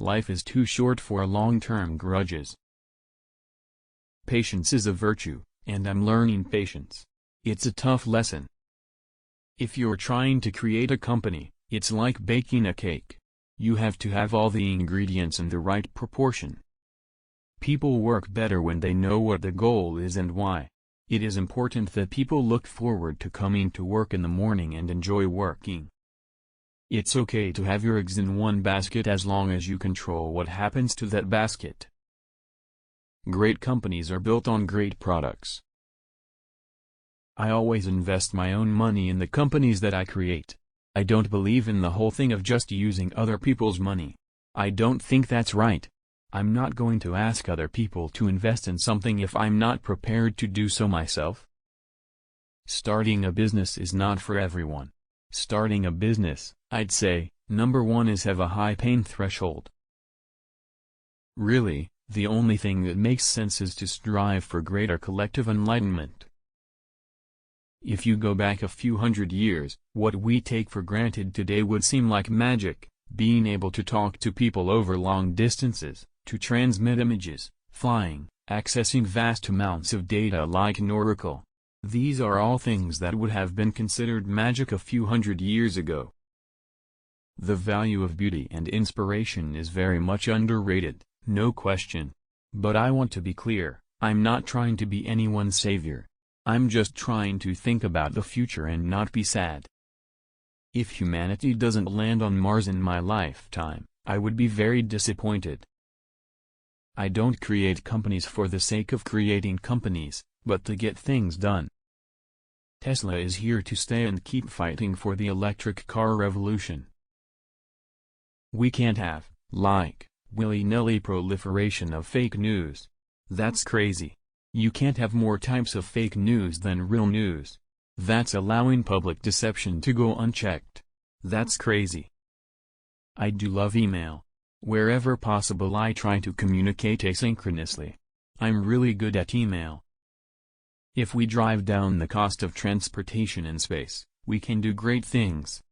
Life is too short for long-term grudges. Patience is a virtue, and I'm learning patience. It's a tough lesson. If you're trying to create a company, it's like baking a cake. You have to have all the ingredients in the right proportion. People work better when they know what the goal is and why. It is important that people look forward to coming to work in the morning and enjoy working. It's okay to have your eggs in one basket as long as you control what happens to that basket. Great companies are built on great products. I always invest my own money in the companies that I create. I don't believe in the whole thing of just using other people's money. I don't think that's right. I'm not going to ask other people to invest in something if I'm not prepared to do so myself. Starting a business is not for everyone. Starting a business, I'd say, number one is have a high pain threshold. Really, the only thing that makes sense is to strive for greater collective enlightenment. If you go back a few hundred years, what we take for granted today would seem like magic, being able to talk to people over long distances, to transmit images, flying, accessing vast amounts of data like an oracle. These are all things that would have been considered magic a few hundred years ago. The value of beauty and inspiration is very much underrated, no question. But I want to be clear, I'm not trying to be anyone's savior. I'm just trying to think about the future and not be sad. If humanity doesn't land on Mars in my lifetime, I would be very disappointed. I don't create companies for the sake of creating companies, but to get things done. Tesla is here to stay and keep fighting for the electric car revolution. We can't have, like, willy-nilly proliferation of fake news. That's crazy. You can't have more types of fake news than real news. That's allowing public deception to go unchecked. That's crazy. I do love email. Wherever possible I try to communicate asynchronously. I'm really good at email. If we drive down the cost of transportation in space, we can do great things.